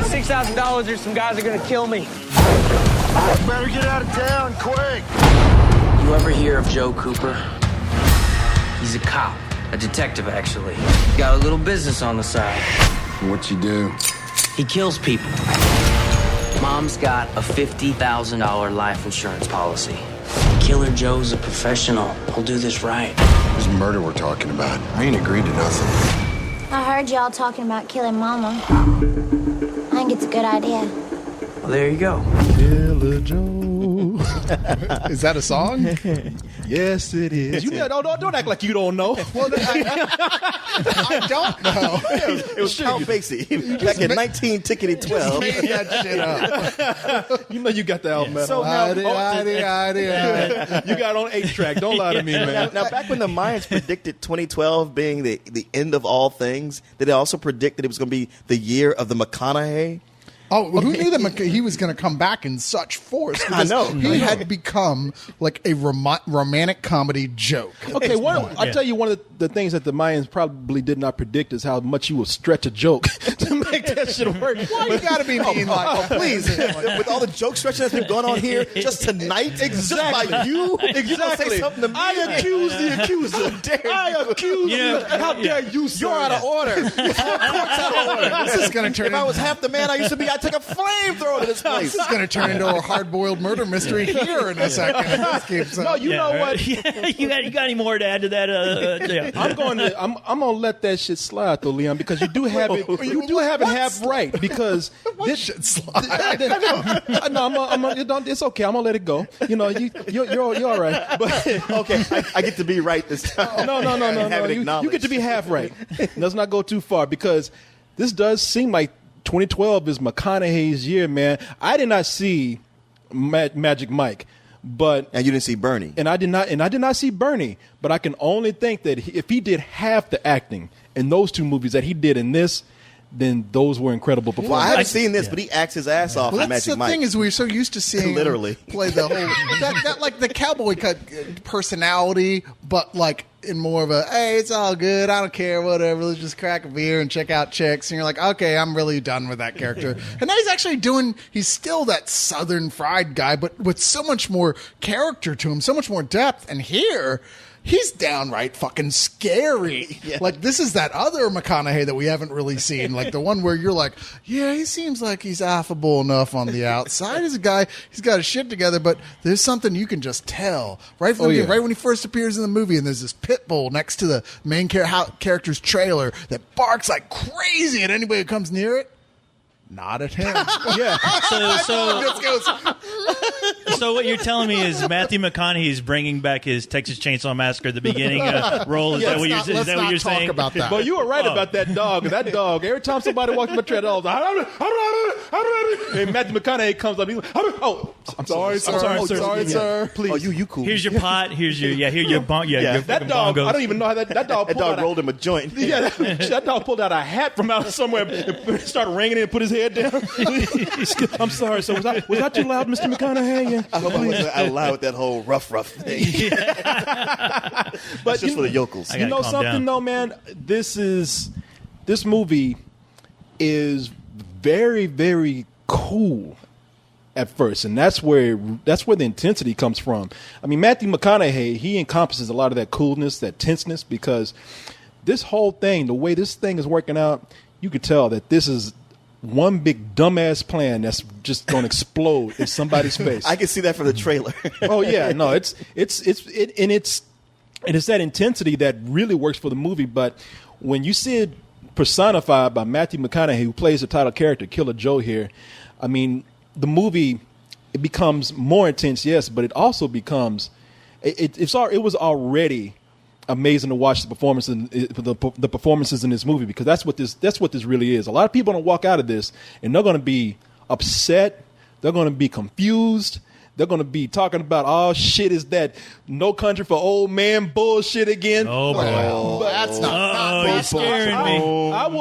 need $6,000 or some guys are gonna kill me. Better get out of town, quick! You ever hear of Joe Cooper? He's a cop, a detective actually. Got a little business on the side. What's he do? He kills people. Mom's got a $50,000 life insurance policy. Killer Joe's a professional. He'll do this right. This murder we're talking about. I ain't agreed to nothing. I heard y'all talking about killing Mama. I think it's a good idea. Well, there you go. Killer Joe. Is that a song? Yes, it is. You don't act like you don't know. Well, I don't know. It was Count Basie back in 1912. Made that shit up. You know you got the album. So now, You got on 8-track. Don't lie to me, man. now, back when the Mayans predicted 2012 being the end of all things, did they also predict that it was going to be the year of the McConaughey? Oh, who knew that he was going to come back in such force? I know. He had become like a romantic comedy joke. Okay, I'll tell you one of the things that the Mayans probably did not predict is how much you will stretch a joke to make that shit work. Why you got to be mean like that? Please, with all the joke stretching that's been going on here just tonight, just by you gonna say something to me. I accuse the accuser. I accuse you. How dare you, sir? You're out of order. Court's out of order. This is going to turn. If I was half the man I used to be, I'd take a flamethrower to this place. This is going to turn into a hard-boiled murder mystery here in a second. This keeps No, you know what? You got any more to add to that? Yeah. I'm gonna let that shit slide though, Leon, because you do have it. You do have it half right because this shit slide. It's okay. I'm gonna let it go. You know, you're all right. But Okay, I get to be right this time. no. Have it You acknowledged. get to be half right. Let's not go too far because this does seem like 2012 is McConaughey's year, man. I did not see Magic Mike, but And you didn't see Bernie. I did not see Bernie, but I can only think that if he did half the acting in those two movies that he did in this, then those were incredible Well, I performances. haven't seen this, but he acts his ass off Well, in that's Magic the Mike. thing is we're so used to seeing Literally. him play the whole that like the cowboy cut personality, but like in more of a hey, it's all good, I don't care, whatever. Let's just crack a beer and check out chicks. And you're like, okay, I'm really done with that character. And now he's actually he's still that Southern fried guy, but with so much more character to him, so much more depth. And here. He's downright fucking scary. Yeah. Like, this is that other McConaughey that we haven't really seen. Like, the one where you're like, yeah, he seems like he's affable enough on the outside. He's a guy, he's got his shit together, but there's something you can just tell. Right from the beginning, right when he first appears in the movie, and there's this pit bull next to the main character's trailer that barks like crazy at anybody who comes near it. Not at him. Yeah. So what you're telling me is Matthew McConaughey is bringing back his Texas Chainsaw Massacre at the beginning role. Is that what you're talk saying? about that. But you were right about that dog. That dog. Every time somebody walks my tread, I was like, and Matthew McConaughey comes up. He's like, oh, I'm sorry, sir. Sorry, sir. Please. Oh, you cool. Here's your pot. Here's your bong. Yeah, your that fucking dog. bongos. I don't even know how that dog. That dog rolled him a joint. Yeah, that dog pulled out a hat from out of somewhere and started ringing it and put his head down. I'm sorry, sir. Was that too loud, Mr. McConaughey? Yeah. I hope I wasn't out loud with that whole rough thing. But Just for the yokels. You know calm something down. though, man? This movie is very, very cool at first, and that's where the intensity comes from. I mean, Matthew McConaughey, he encompasses a lot of that coolness, that tenseness, because this whole thing, the way this thing is working out, you could tell that this is one big dumbass plan that's just going to explode in somebody's face. I can see that from the trailer. Oh yeah, no, it's that intensity that really works for the movie. But when you see it personified by Matthew McConaughey, who plays the title character Killer Joe here, I mean, the movie, it becomes more intense, yes, but it also becomes it was already amazing to watch the performances in this movie, because that's what this really is. A lot of people don't walk out of this and they're going to be upset, they're going to be confused, they're going to be talking about, oh shit, is that No Country for Old Man bullshit again? Oh boy. Well, that's not. You're scaring me.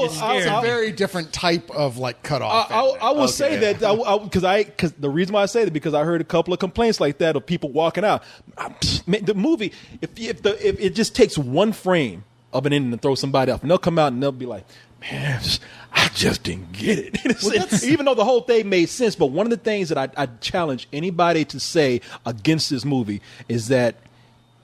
It's a very different type of like cutoff. I will say that because the reason why I say that, because I heard a couple of complaints like that of people walking out. The movie, if it just takes one frame of an ending to throw somebody off, and they'll come out and they'll be like, man, I just didn't get it. Even though the whole thing made sense, but one of the things that I challenge anybody to say against this movie is that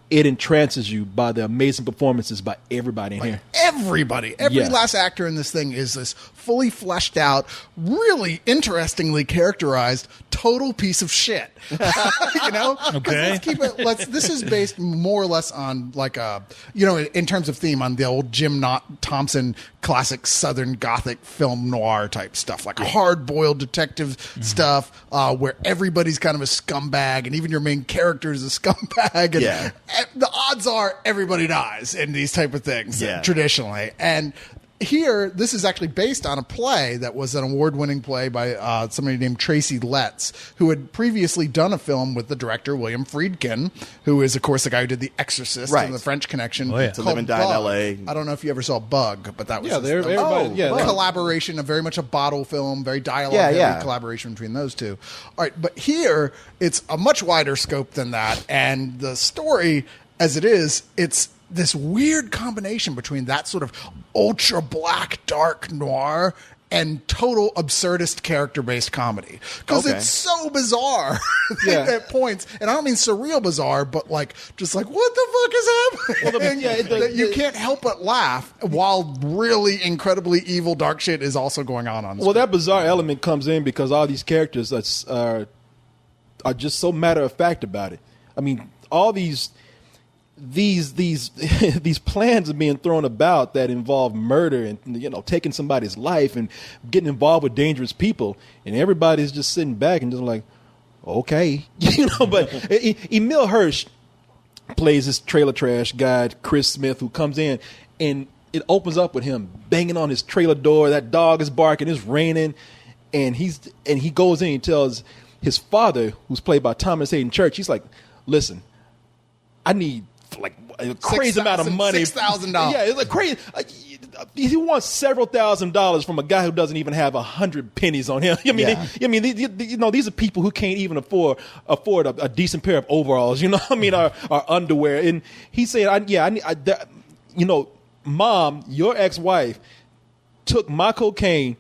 it entrances you by the amazing performances by everybody in here. Everybody, every Yeah. last actor in this thing is this fully fleshed out, really interestingly characterized, total piece of shit. You know? 'Cause Okay. Let's keep it. This is based more or less on in terms of theme, on the old Jim Thompson classic Southern Gothic film noir type stuff, like hard-boiled detective stuff, where everybody's kind of a scumbag, and even your main character is a scumbag. And Yeah. the odds are everybody dies in these type of things traditionally. And here, this is actually based on a play that was an award-winning play by somebody named Tracy Letts, who had previously done a film with the director William Friedkin, who is, of course, the guy who did The Exorcist Right. and The French Connection. Oh, yeah. To called Live and Die in Bug. L.A. I don't know if you ever saw Bug, but that was Yeah, everybody. Yeah, a they- collaboration, very much a bottle film, very dialogue Yeah, yeah. collaboration between those two. All right, but here it's a much wider scope than that, and the story, as it is, it's this weird combination between that sort of ultra black dark noir and total absurdist character-based comedy, because Okay. it's so bizarre Yeah. at points, and I don't mean surreal bizarre, but just like what the fuck is happening? That you can't help but laugh while really incredibly evil dark shit is also going on Well, screen. that bizarre element comes in because all these characters are just so matter of fact about it. I mean, all these these plans are being thrown about that involve murder and taking somebody's life and getting involved with dangerous people, and everybody's just sitting back and just like, okay, But Emil Hirsch plays this trailer trash guy, Chris Smith, who comes in and it opens up with him banging on his trailer door. That dog is barking. It's raining, and he goes in and tells his father, who's played by Thomas Hayden Church, he's like, listen, I need like a crazy amount of money. $6,000. Yeah, it's like crazy. He wants several $1,000s from a guy who doesn't even have 100 pennies on him. These are people who can't even afford a decent pair of overalls. Or underwear. And he said, Mom, your ex-wife took my cocaine.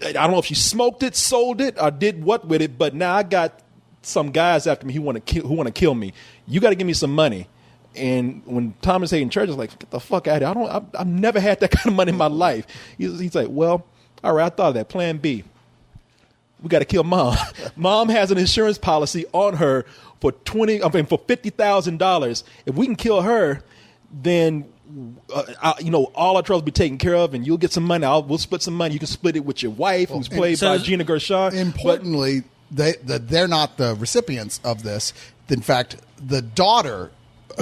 I don't know if she smoked it, sold it, or did what with it, but now I got some guys after me who want to kill me. You got to give me some money. And when Thomas Hayden Church is like, get the fuck out of here. I've never had that kind of money in my life. He's like, well, all right, I thought of that. Plan B. We got to kill Mom. Mom has an insurance policy on her for $50,000. If we can kill her, then all our troubles will be taken care of, and you'll get some money. We'll split some money. You can split it with your wife, who's played by Gina Gershon. Importantly, they're not the recipients of this. In fact, the daughter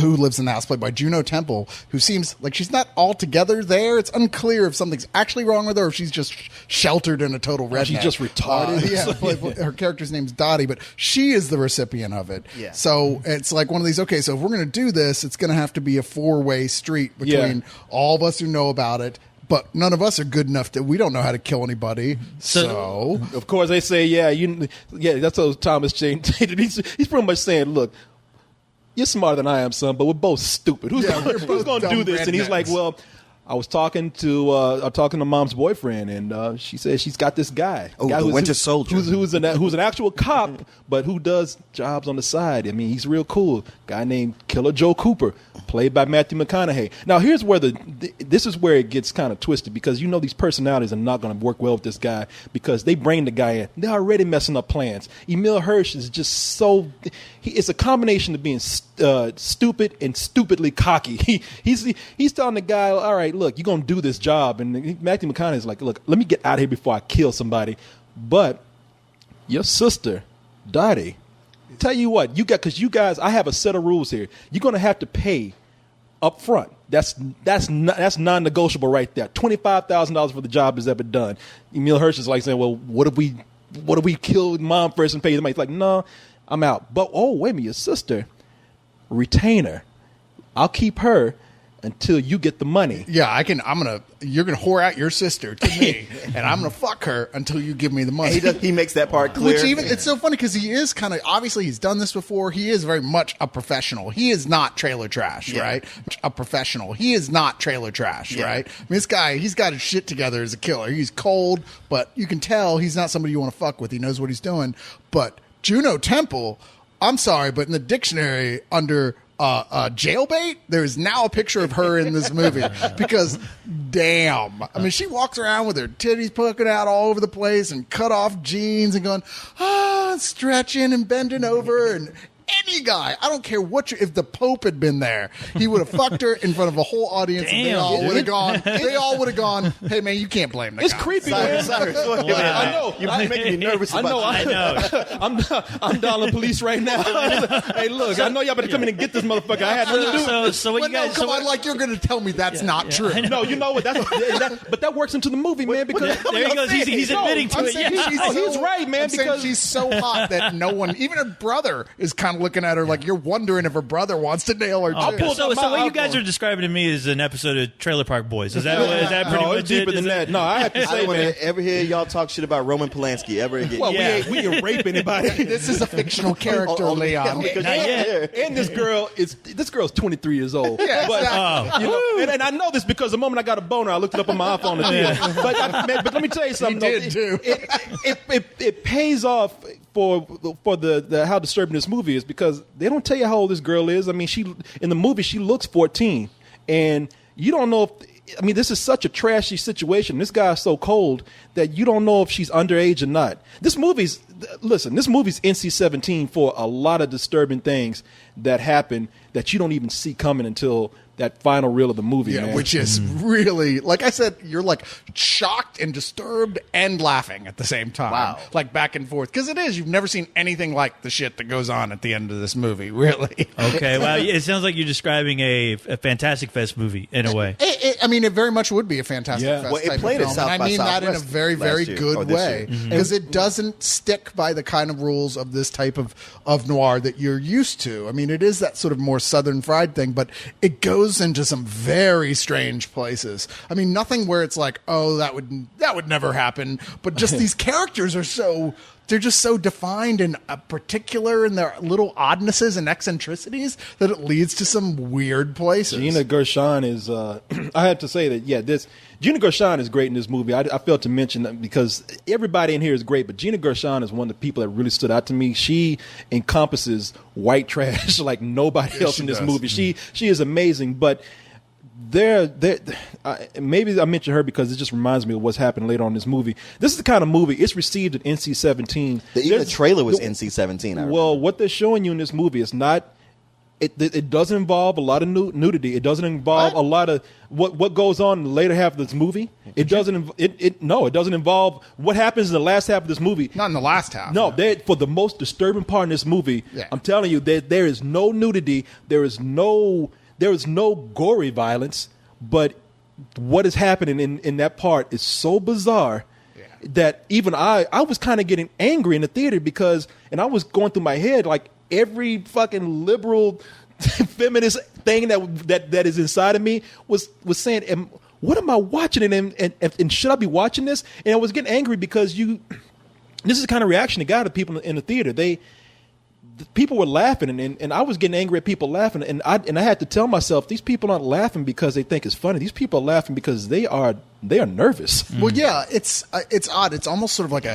who lives in the house, played by Juno Temple, who seems like she's not altogether there. It's unclear if something's actually wrong with her or if she's just sheltered in a total redneck. She's just retarded. Her character's name's Dottie, but she is the recipient of it. Yeah. So it's like one of these, okay, so if we're going to do this, it's going to have to be a four-way street between all of us who know about it, but none of us are good enough that we don't know how to kill anybody. So of course, they say, that's what Thomas Jane. He's pretty much saying, look, you're smarter than I am, son, but we're both stupid. Who's going to do this? And he's like, well, I was talking to Mom's boyfriend, and she said she's got this guy. Oh, guy the Winter Soldier. Who's an actual cop, but who does jobs on the side. I mean, he's real cool. Guy named Killer Joe Cooper, played by Matthew McConaughey. Now, here's where this is where it gets kind of twisted, because these personalities are not going to work well with this guy, because they bring the guy in. They're already messing up plans. Emil Hirsch is just so... it's a combination of being stupid and stupidly cocky. He's telling the guy, all right, look, you're going to do this job. And Matthew McConaughey's like, look, let me get out of here before I kill somebody. But your sister, Dottie, tell you what, because you guys, I have a set of rules here. You're going to have to pay up front. That's non-negotiable right there. $25,000 for the job is ever done. Emil Hirsch is like saying, well, what if we kill Mom first and pay the money? He's like, no, I'm out. But, wait a minute, your sister, retain her. I'll keep her until you get the money. Yeah, you're gonna whore out your sister to me, and I'm gonna fuck her until you give me the money. He makes that part clear. It's so funny because he is kind of, obviously he's done this before. He is very much a professional. He is not trailer trash, right? A professional. He is not trailer trash, right? I mean, this guy, he's got his shit together as a killer. He's cold, but you can tell he's not somebody you want to fuck with. He knows what he's doing. But Juno Temple, I'm sorry, but in the dictionary under jailbait, there is now a picture of her in this movie because damn, I mean, she walks around with her titties poking out all over the place and cut off jeans and going stretching and bending over. And any guy, I don't care if the Pope had been there, he would have fucked her in front of a whole audience. Damn, and they all would have gone, hey man, you can't blame the It's guy. creepy, man. I know. You're making me nervous. I know. I'm dialing police right now. Hey, look, I know y'all better come in and get this motherfucker. I had nothing to do. So what But you guys? no, come on, like you're going to tell me that's not true. No, you know what? But that works into the movie, man. Because There he goes. He's admitting to I'm it. saying Yeah. he's right, man, I'm saying because- she's so hot that no one, even her brother, is kind of looking at her like you're wondering if her brother wants to nail her. I'll too. pull So up my what you guys iPhone. are describing to me is an episode of Trailer Park Boys. Is that pretty No, much it's deeper it? than that. No, I have to I say, don't want man. to ever hear y'all talk shit about Roman Polanski ever again. Well, Yeah. we didn't rape anybody. This is a fictional character, Leon. Because Not yet. And this girl's 23 years old. Yeah, but, exactly. you know, and I know this because the moment I got a boner, I looked it up on my iPhone. But let me tell you something. He did, too. It pays off for the how disturbing this movie is because they don't tell you how old this girl is. I mean, in the movie she looks 14, and you don't know if. I mean, this is such a trashy situation. This guy's so cold that you don't know if she's underage or not. This movie's NC-17 for a lot of disturbing things that happen that you don't even see coming until that final reel of the movie. Yeah, man. which is really, like I said, you're like shocked and disturbed and laughing at the same time. Wow. Like back and forth. Because it is, you've never seen anything like the shit that goes on at the end of this movie, really. Okay, well, it sounds like you're describing a Fantastic Fest movie in a way. I mean, it very much would be a Fantastic Yeah. Fest Well, it type played of at film. South And by I mean that in a Southwest very, very last year, or good this way. year. Because it doesn't stick by the kind of rules of this type of noir that you're used to. I mean, it is that sort of more Southern fried thing, but it goes into some very strange places. I mean, nothing where it's like, oh, that would never happen. But just these characters are they're just so defined and particular in their little oddnesses and eccentricities that it leads to some weird places. Gina Gershon is. I have to say that Gina Gershon is great in this movie. I failed to mention that because everybody in here is great, but Gina Gershon is one of the people that really stood out to me. She encompasses white trash like nobody else in this does. movie. She is amazing, but. Maybe I mentioned her because it just reminds me of what's happening later on in this movie. This is the kind of movie it's received at NC-17. Even the trailer was NC-17. Well, what they're showing you in this movie is not. It doesn't involve a lot of nudity. It doesn't involve a lot of what goes on in the later half of this movie. It doesn't. It doesn't involve what happens in the last half of this movie. Not in the last half. No, for the most disturbing part in this movie, Yeah. I'm telling you, there is no nudity. There is no gory violence. But what is happening in that part is so bizarre that even I was kind of getting angry in the theater and I was going through my head like every fucking liberal feminist thing that is inside of me was saying, what am I watching? And should I be watching this? And I was getting angry because this is the kind of reaction that got to people in the theater. People were laughing, and I was getting angry at people laughing, and I had to tell myself these people aren't laughing because they think it's funny. These people are laughing because they are nervous. Well, yeah, it's odd. It's almost sort of like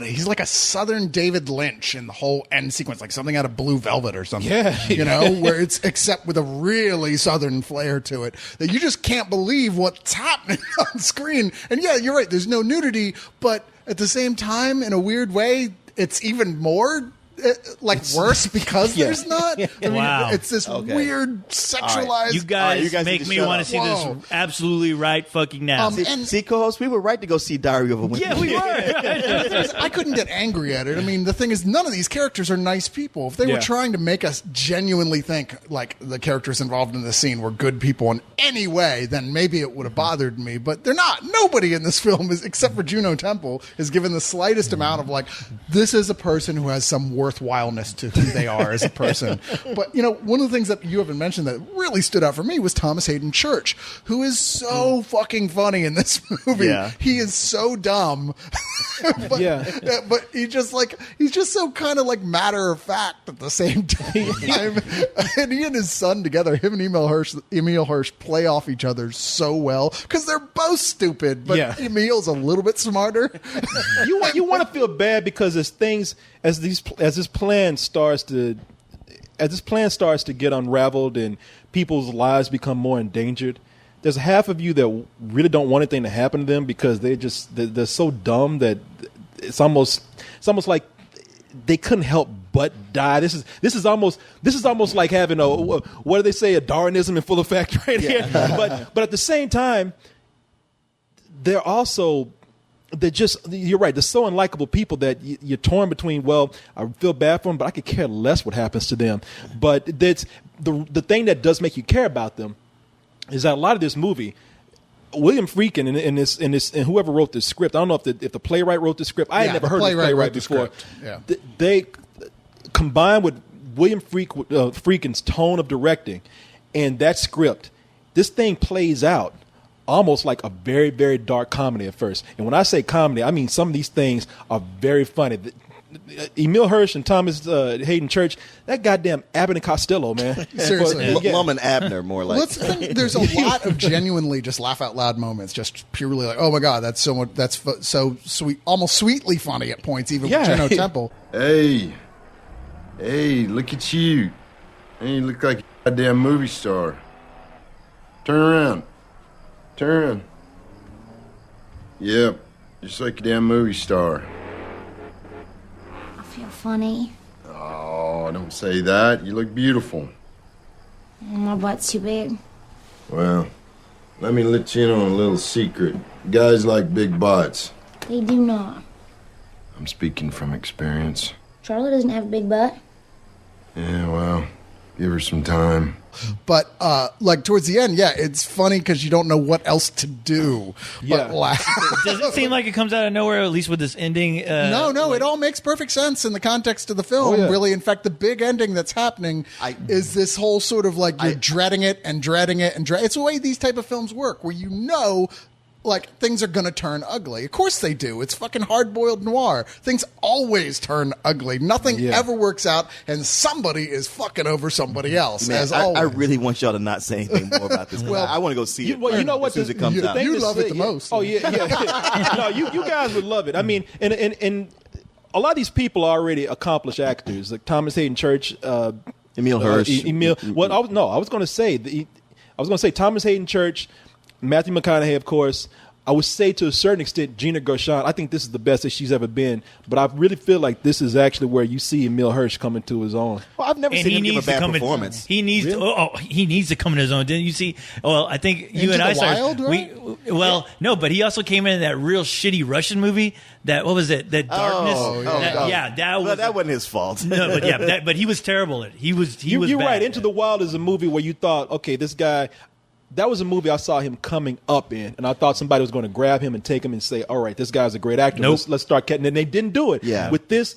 he's like a Southern David Lynch in the whole end sequence, like something out of Blue Velvet or something. Yeah. You know, where it's except with a really Southern flair to it that you just can't believe what's happening on screen. And yeah, you're right. There's no nudity, but at the same time, in a weird way, it's even more worse because there's not. I mean, Wow. it's this weird sexualized. You guys, you guys make need to me shut want up. to see Whoa. this absolutely right fucking now. See, co-host, we were right to go see Diary of a Wimpy. Yeah, we were. I couldn't get angry at it. I mean, the thing is, none of these characters are nice people. If they were Yeah. trying to make us genuinely think like the characters involved in the scene were good people in any way, then maybe it would have bothered me. But they're not. Nobody in this film, except for Juno Temple, is given the slightest amount of like, this is a person who has some worth worthwhileness to who they are as a person. But, one of the things that you haven't mentioned that really stood out for me was Thomas Hayden Church, who is so fucking funny in this movie. Yeah. He is so dumb. but, but he's just so kind of like matter of fact at the same time. And he and his son together, him and Emil Hirsch play off each other so well because they're both stupid, but Emil's a little bit smarter. You want to feel bad because as this plan starts to get unraveled and people's lives become more endangered, there's half of you that really don't want anything to happen to them because they're so dumb that it's almost like they couldn't help but die. This is almost like having what do they say, a Darwinism in full effect right here. But at the same time, you're right. They're so unlikable people that you're torn between, well, I feel bad for them, but I could care less what happens to them. But that's the thing that does make you care about them is that a lot of this movie, William Friedkin and whoever wrote this script, I don't know if the playwright wrote the script. I had never heard of the playwright before. Yeah. They combined with William Friedkin's tone of directing and that script, this thing plays out almost like a very, very dark comedy at first. And when I say comedy, I mean some of these things are very funny. Emil Hirsch and Thomas Hayden Church, that goddamn Abbott and Costello, man. Seriously. Lum and Abner, more like. There's a lot of genuinely just laugh out loud moments, just purely like, oh my God, that's so much, so sweet, almost sweetly funny at points, even with Juno Temple. Hey, look at you. Hey, you look like a goddamn movie star. Turn around. Yep, just like a damn movie star. I feel funny. Oh, don't say that. You look beautiful. My butt's too big. Well, let me let you in on a little secret. Guys like big butts. They do not. I'm speaking from experience. Charlotte doesn't have a big butt. Yeah, well, give her some time. But towards the end, it's funny because you don't know what else to do but laugh. Does it seem like it comes out of nowhere, at least with this ending? No, it all makes perfect sense in the context of the film, really. In fact, the big ending that's happening is this whole sort of like you're dreading it. It's the way these type of films work, where things are going to turn ugly. Of course they do. It's fucking hard-boiled noir. Things always turn ugly. Nothing ever works out, and somebody is fucking over somebody else, Man, as always. I really want y'all to not say anything more about this. Well, I want to go see it. Well, you know what? As soon as it comes out. You love it the most. Oh, yeah. No, you guys would love it. I mean, and a lot of these people are already accomplished actors, like Thomas Hayden Church, Emil Hirsch. I was going to say Thomas Hayden Church, Matthew McConaughey, of course. I would say to a certain extent, Gina Gershon. I think this is the best that she's ever been. But I really feel like this is actually where you see Emil Hirsch coming to his own. Well, I've never seen him give a bad performance. He needs to come in his own. Didn't you see? Well, I think you Into and I the Wild, right? No, but he also came in that real shitty Russian movie. What was it? That Darkness. That wasn't his fault. No, but he was terrible at it. He was. You're bad. right. Into the Wild is a movie where you thought, okay, this guy. That was a movie I saw him coming up in, and I thought somebody was going to grab him and take him and say, all right, this guy's a great actor. Nope. Let's start cutting. And they didn't do it. Yeah. With this,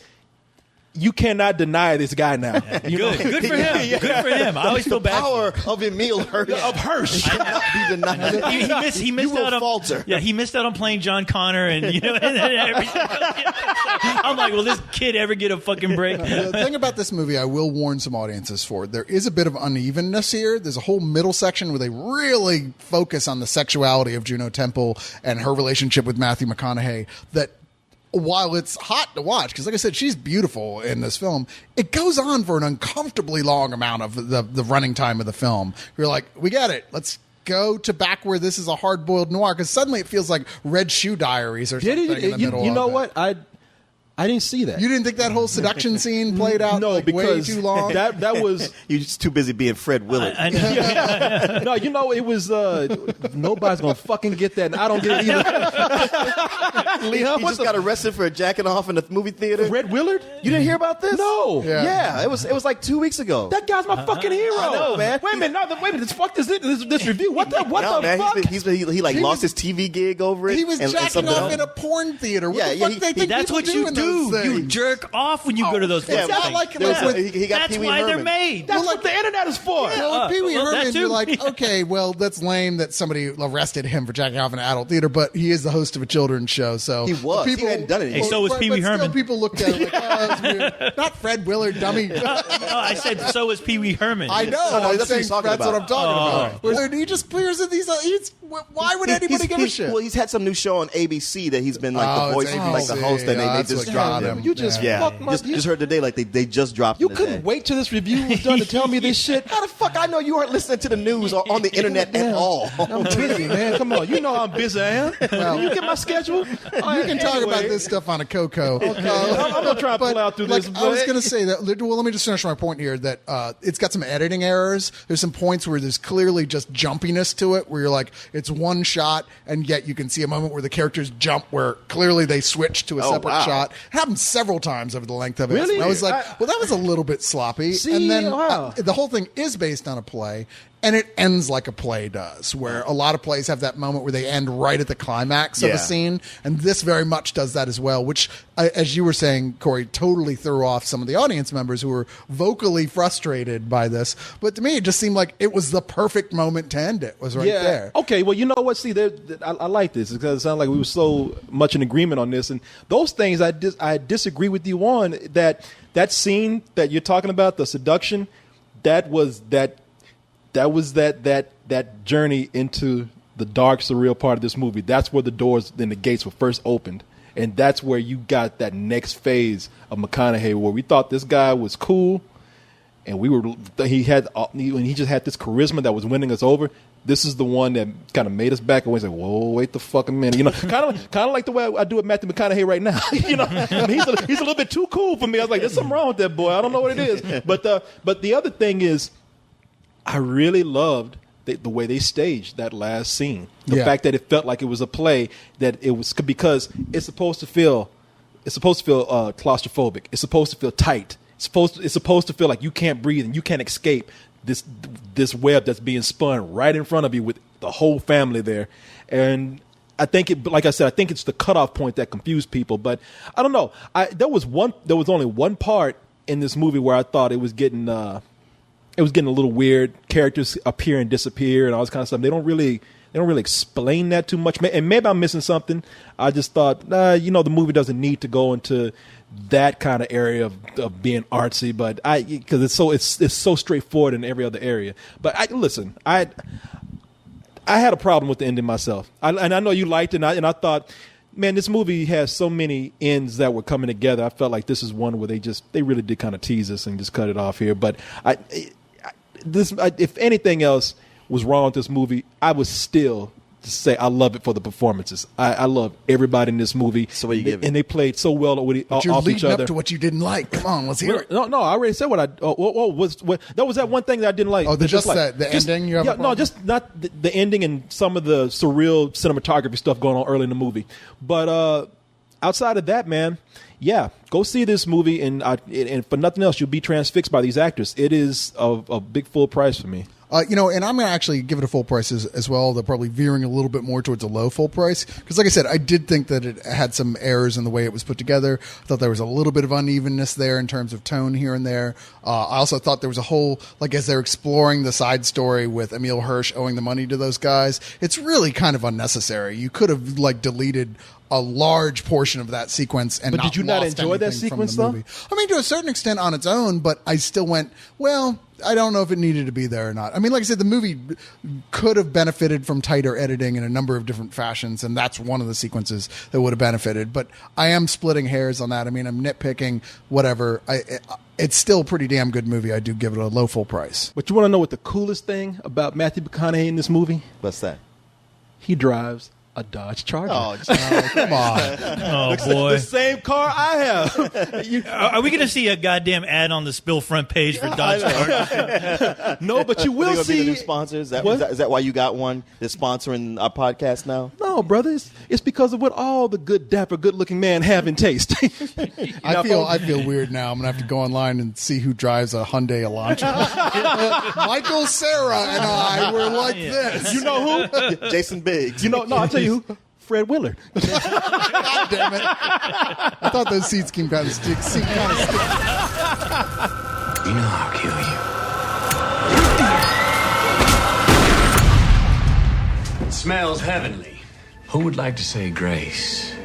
you cannot deny this guy now. Good for him. Good for him. I always feel bad. Power of Emil Hirsch. Of Hirsch. Cannot be denied. He missed will out on falter. Yeah, he missed out on playing John Connor, and and everything. I'm like, will this kid ever get a fucking break? The thing about this movie, I will warn some audiences for. There is a bit of unevenness here. There's a whole middle section where they really focus on the sexuality of Juno Temple and her relationship with Matthew McConaughey. That while it's hot to watch, because like I said, she's beautiful in this film, it goes on for an uncomfortably long amount of the running time of the film. You're like, we get it. Let's go to back where this is a hard-boiled noir, because suddenly it feels like Red Shoe Diaries or something in the middle. You know of what? it. I didn't see that. You didn't think that whole seduction scene played out No, way because too long? that was You're just too busy being Fred Willard. I know. no, you know, it was nobody's gonna fucking get that, and I don't get it either. Leon, He just got arrested for jacking off in the movie theater. Red Willard? You didn't hear about this? No. Yeah. It was like 2 weeks ago. That guy's my fucking hero. I know, man. Wait a minute, fuck this review. What the man, fuck? he lost his TV gig over it. He was and jacking something off else. in a porn theater. What Yeah, the yeah, fuck they think That's people what you in do do. those You things. jerk off when you go to those Yeah, fucking not things. like- There was- with- he got That's Pee Wee why they're Herman. made. That's what the internet is for. Well, Pee Wee well, that Herman, too. you're like, okay, well, that's lame that somebody arrested him for jacking off in an adult theater, but he is the host of a children's show, so He was. He hadn't done anything. Hey, so was but Pee Wee still Herman. People looked at it like, oh, that's weird. Not Fred Willard, dummy. No, I said so was Pee Wee Herman. I know. No, I'm that's what saying he's talking that's about. what I'm talking about. Where he just appears in these. Why would anybody give a shit? Well, he's had some new show on ABC that he's been like Oh, the voice, it's like the ABC. host, and Yeah, they that's just what dropped got him. him. You just Yeah. fuck my. Just heard today, like they just dropped You him couldn't today. wait till this review was done to tell me this shit. How the fuck I know you aren't listening to the news or on the internet at all? I'm busy, man. Come on, you know how busy I am. You get my schedule. You can talk about this stuff on a Coco. I'm gonna try to pull out through like, this. I was going to say that. Well, let me just finish my point here. That it's got some editing errors. There's some points where there's clearly just jumpiness to it, where you're like, it's one shot, and yet you can see a moment where the characters jump, where clearly they switch to a Oh, separate wow. shot. It happened several times over the length of it. Really? And I was like, well, that was a little bit sloppy. See, and then wow. the whole thing is based on a play. And it ends like a play does, where a lot of plays have that moment where they end right at the climax of Yeah. a scene. And this very much does that as well, which, as you were saying, Corey, totally threw off some of the audience members who were vocally frustrated by this. But to me, it just seemed like it was the perfect moment to end it, was right there. Okay, well, you know what? See, I like this because it sounded like we were so much in agreement on this, and those things I disagree with you on. That scene that you're talking about, the seduction, that was that journey into the dark, surreal part of this movie. That's where the doors and the gates were first opened. And that's where you got that next phase of McConaughey, where we thought this guy was cool, and he just had this charisma that was winning us over. This is the one that kind of made us back away and said, "Whoa, wait the fucking minute," kind of like the way I do with Matthew McConaughey right now. I mean, he's a little bit too cool for me. I was like, "There's something wrong with that boy. I don't know what it is." But the other thing is, I really loved the way they staged that last scene. The fact that it felt like it was a play, that it was, because it's supposed to feel claustrophobic. It's supposed to feel tight. It's supposed to feel like you can't breathe and you can't escape this web that's being spun right in front of you with the whole family there. And I think like I said, I think it's the cutoff point that confused people. But I don't know. There was only one part in this movie where I thought it was getting a little weird. Characters appear and disappear and all this kind of stuff. They don't really explain that too much. And maybe I'm missing something. I just thought, the movie doesn't need to go into that kind of area of being artsy, but because it's so straightforward in every other area. But I had a problem with the ending myself. And I know you liked it, and I thought, man, this movie has so many ends that were coming together. I felt like this is one where they really did kind of tease us and just cut it off here. But if anything else was wrong with this movie, I would still say I love it for the performances. I love everybody in this movie. So what you give it? And they played so well But you're off each leading other. up to what you didn't like. Come on, let's hear it. No, I already said what I was that one thing that I didn't like. Oh, Just the ending. You have a problem? just not the ending and some of the surreal cinematography stuff going on early in the movie. But outside of that, man, yeah, go see this movie, and for nothing else, you'll be transfixed by these actors. It is a big full price for me. And I'm going to actually give it a full price as well. They're probably veering a little bit more towards a low full price. Because like I said, I did think that it had some errors in the way it was put together. I thought there was a little bit of unevenness there in terms of tone here and there. I also thought there was a whole, like as they're exploring the side story with Emile Hirsch owing the money to those guys, it's really kind of unnecessary. You could have deleted a large portion of that sequence and But did you not lost enjoy that anything from sequence, the though? movie. I mean, to a certain extent on its own, but I still went, well, I don't know if it needed to be there or not. I mean, like I said, the movie could have benefited from tighter editing in a number of different fashions, and that's one of the sequences that would have benefited. But I am splitting hairs on that. I mean, I'm nitpicking, whatever. It's still a pretty damn good movie. I do give it a low full price. But you want to know what the coolest thing about Matthew McConaughey in this movie? What's that? He drives a Dodge Charger. Oh, Come on. Oh boy! The same car I have. Are we going to see a goddamn ad on the Spill front page for Dodge Charger? No, but you will Are they gonna be the new see. sponsors? What? Is that why you got one that's sponsoring our podcast now? No, brother, it's because of what all the good, dapper, good-looking men have in taste. I feel weird now. I'm gonna have to go online and see who drives a Hyundai Elantra. Michael Cera and I were like this. You know who? Jason Biggs. No, I'll tell you who. Fred Willard. God damn it! I thought those seats came kind of stick. You know I'll kill you. It smells heavenly. Who would like to say grace?